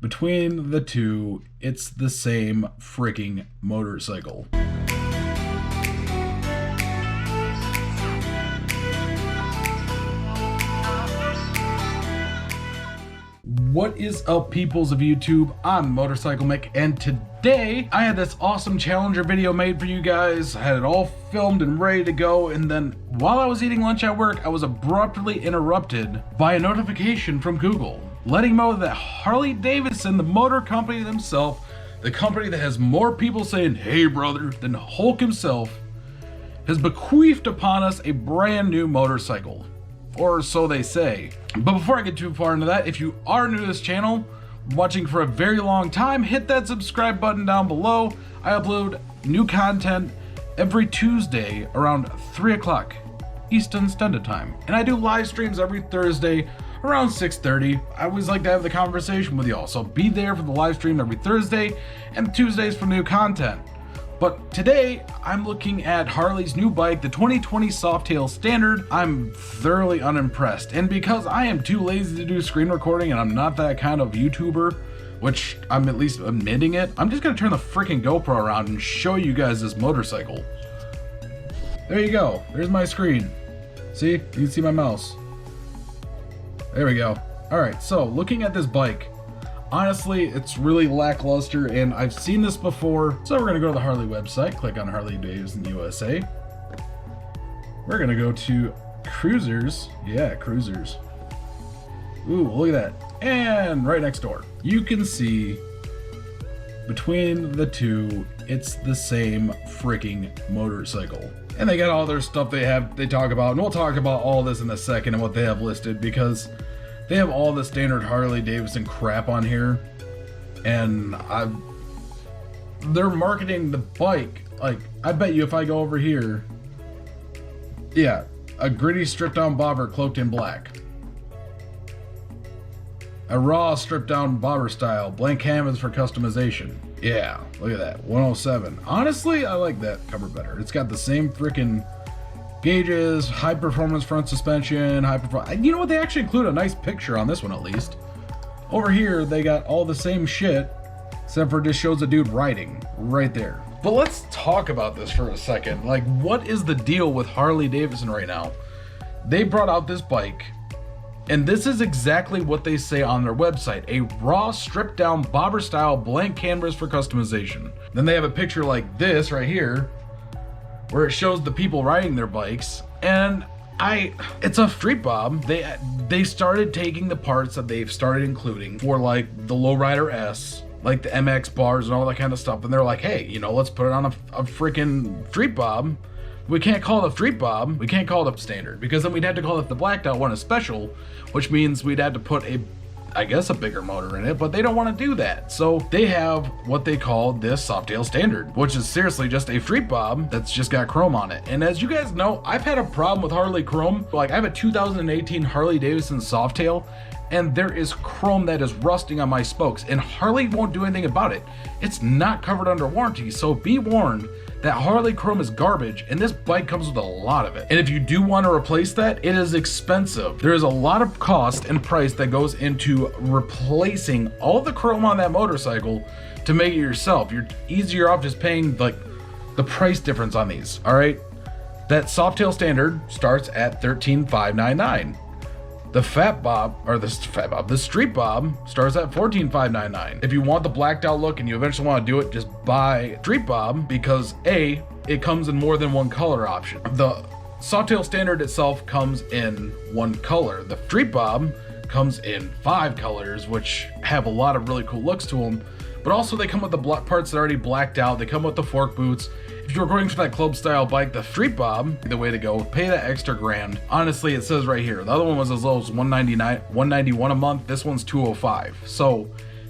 Between the two, it's the same freaking motorcycle. What is up, peoples of YouTube? I'm Motorcycle Mick, and today I had this awesome Challenger video made for you guys. I had it all filmed and ready to go, and then while I was eating lunch at work, I was abruptly interrupted by a notification from Google, letting me know that Harley-Davidson, the motor company themselves, the company that has more people saying, "Hey brother," than Hulk himself, has bequeathed upon us a brand new motorcycle. Or so they say. But before I get too far into that, if you are new to this channel, watching for a very long time, hit that subscribe button down below. I upload new content every Tuesday around 3 o'clock Eastern Standard Time. And I do live streams every Thursday around 6:30. I always like to have the conversation with y'all, so be there for the live stream every Thursday and Tuesdays for new content. But today, I'm looking at Harley's new bike, the 2020 Softail Standard. I'm thoroughly unimpressed, and because I am too lazy to do screen recording and I'm not that kind of YouTuber, which I'm at least admitting it, I'm just gonna turn the freaking GoPro around and show you guys this motorcycle. There you go, there's my screen. See, you can see my mouse. There we go. All right, so looking at this bike, honestly, it's really lackluster, and I've seen this before. So we're gonna go to the Harley website, click on Harley-Davidson USA. We're gonna go to Cruisers. Yeah, Cruisers. Ooh, look at that. And right next door, you can see between the two, it's the same freaking motorcycle. And they got all their stuff they talk about, and we'll talk about all this in a second and what they have listed, because they have all the standard Harley-Davidson crap on here, and they're marketing the bike like, I bet you if I go over here, yeah, a gritty stripped down bobber cloaked in black, a raw stripped down bobber style, blank canvas for customization. Yeah, look at that, 107. Honestly, I like that cover better. It's got the same freaking gauges, high performance front suspension, you know what, they actually include a nice picture on this one at least. Over here they got all the same shit, except for it just shows a dude riding right there. But let's talk about this for a second. Like, what is the deal with Harley-Davidson right now? They brought out this bike, and this is exactly what they say on their website: a raw stripped down bobber style blank canvas for customization. Then they have a picture like this right here, where it shows the people riding their bikes, and it's a street bob. They started taking the parts that they've started including for like the Lowrider S, like the MX bars and all that kind of stuff, and they're like, hey, you know, let's put it on a freaking street bob. We can't call it a street bob, we can't call it a standard, because then we'd have to call it the blacked out one a special, which means we'd have to put I guess a bigger motor in it, but they don't want to do that. So they have what they call this Softail Standard, which is seriously just a street bob that's just got chrome on it. And as you guys know, I've had a problem with Harley chrome. Like, I have a 2018 Harley-Davidson Softail, and there is chrome that is rusting on my spokes, and Harley won't do anything about it. It's not covered under warranty, so be warned that Harley chrome is garbage, and this bike comes with a lot of it. And if you do want to replace that, it is expensive. There is a lot of cost and price that goes into replacing all the chrome on that motorcycle to make it yourself. You're easier off just paying like the price difference on these. All right, that Softail Standard starts at $13,599. The the street bob starts at $14,599. If you want the blacked out look and you eventually want to do it, just buy street bob, because A, it comes in more than one color option. The Softail Standard itself comes in one color. The street bob comes in 5 colors, which have a lot of really cool looks to them. But also they come with the parts that are already blacked out. They come with the fork boots. If you're going for that club style bike, the street bob, the way to go. Pay that extra grand. Honestly, it says right here, the other one was as low as $191 a month. This one's $205. So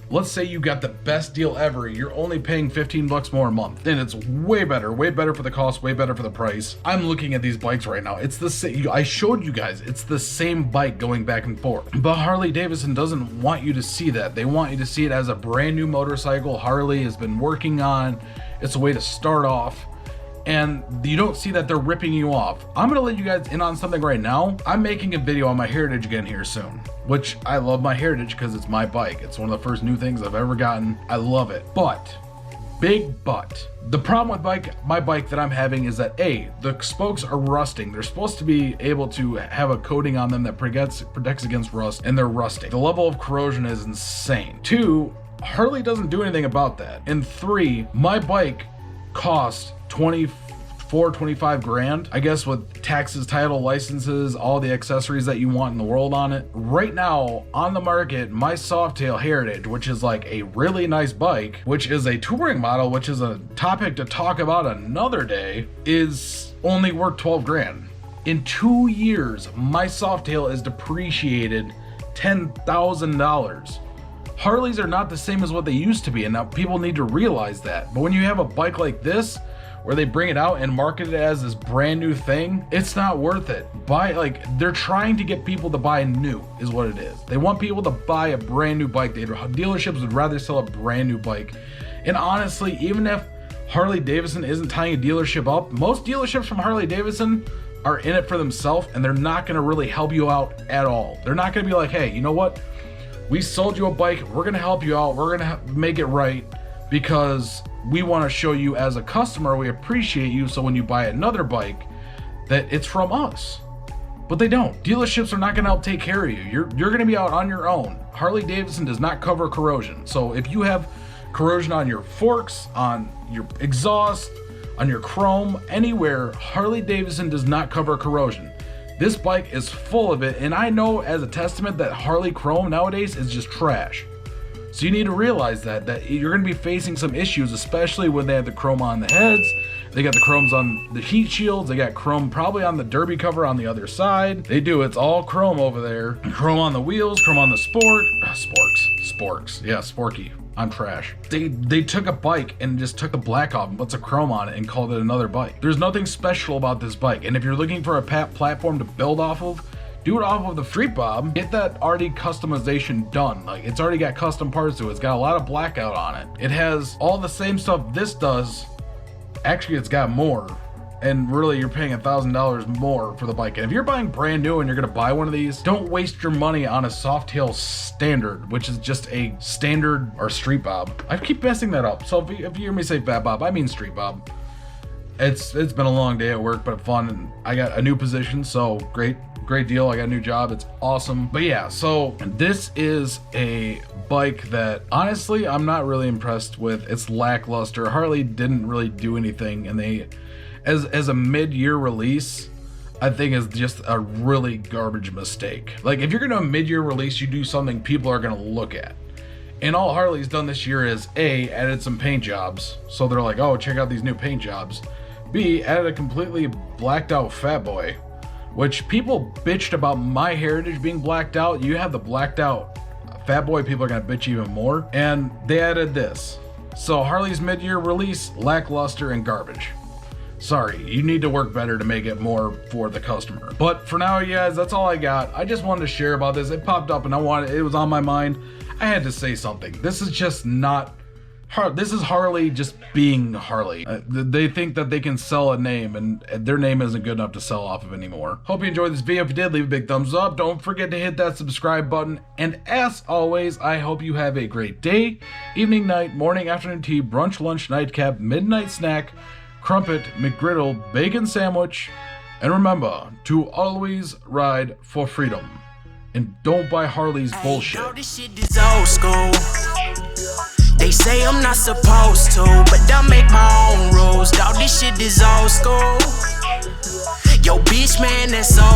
let's say you got the best deal ever, you're only paying 15 bucks more a month, and it's way better for the cost, way better for the price. I'm looking at these bikes right now. It's the same. I showed you guys, it's the same bike going back and forth. But Harley-Davidson doesn't want you to see that. They want you to see it as a brand new motorcycle Harley has been working on. It's a way to start off, and you don't see that they're ripping you off. I'm gonna let you guys in on something right now. I'm making a video on my Heritage again here soon, which I love my Heritage because it's my bike. It's one of the first new things I've ever gotten. I love it, but big but. The problem with my bike that I'm having is that A, the spokes are rusting. They're supposed to be able to have a coating on them that protects against rust, and they're rusting. The level of corrosion is insane. 2, Harley doesn't do anything about that. And 3, my bike cost 25 grand, I guess, with taxes, title, licenses, all the accessories that you want in the world on it. Right now on the market, my Softail Heritage, which is like a really nice bike, which is a touring model, which is a topic to talk about another day, is only worth 12 grand. In 2 years, my Softail is depreciated $10,000. Harleys are not the same as what they used to be, and now people need to realize that. But when you have a bike like this, where they bring it out and market it as this brand new thing, it's not worth it. They're trying to get people to buy new, is what it is. They want people to buy a brand new bike. Dealerships would rather sell a brand new bike. And honestly, even if Harley-Davidson isn't tying a dealership up, most dealerships from Harley-Davidson are in it for themselves, and they're not gonna really help you out at all. They're not gonna be like, hey, you know what? We sold you a bike, we're gonna help you out, we're gonna make it right, because we want to show you as a customer we appreciate you, so when you buy another bike that it's from us. But they don't. Dealerships are not going to help take care of you. You're going to be out on your own. Harley-Davidson does not cover corrosion. So if you have corrosion on your forks, on your exhaust, on your chrome, anywhere, Harley-Davidson does not cover corrosion. This bike is full of it, and I know as a testament that Harley chrome nowadays is just trash. So you need to realize that you're going to be facing some issues, especially when they have the chrome on the heads. They got the chromes on the heat shields. They got chrome probably on the derby cover on the other side. They do. It's all chrome over there. Chrome on the wheels, chrome on the sporks. Yeah, sporky. I'm trash. They took a bike and just took the black off and put some chrome on it and called it another bike. There's nothing special about this bike. And if you're looking for a platform to build off of, do it off of the Street Bob. Get that already customization done. Like, it's already got custom parts to it. It's got a lot of blackout on it. It has all the same stuff this does. Actually, it's got more. And really, you're paying $1,000 more for the bike. And if you're buying brand new and you're gonna buy one of these, don't waste your money on a Softail Standard, which is just a standard or Street Bob. I keep messing that up. So if you hear me say Fat Bob, I mean Street Bob. It's been a long day at work, but fun. And I got a new position, so great deal. I got a new job. It's awesome. But yeah, so this is a bike that honestly I'm not really impressed with. It's lackluster. Harley didn't really do anything, and they as a mid-year release, I think is just a really garbage mistake. Like, if you're gonna mid-year release, you do something people are gonna look at. And all Harley's done this year is A, added some paint jobs, so they're like, oh, check out these new paint jobs. B, added a completely blacked out Fat Boy, which people bitched about my Heritage being blacked out. You have the blacked out Fat Boy, people are gonna bitch even more. And they added this. So Harley's mid-year release, lackluster and garbage. Sorry, you need to work better to make it more for the customer. But for now, you guys, that's all I got. I just wanted to share about this. It popped up and it was on my mind. I had to say something. This is just not this is Harley just being Harley. They think that they can sell a name, and their name isn't good enough to sell off of anymore. Hope you enjoyed this video. If you did, leave a big thumbs up. Don't forget to hit that subscribe button. And as always, I hope you have a great day, evening, night, morning, afternoon tea, brunch, lunch, nightcap, midnight snack, crumpet, McGriddle, bacon sandwich. And remember to always ride for freedom. And don't buy Harley's bullshit. Yo, this shit is old school. They say I'm not supposed to, but I make my own rules. Dawg, this shit is old school. Yo, bitch, man, that's old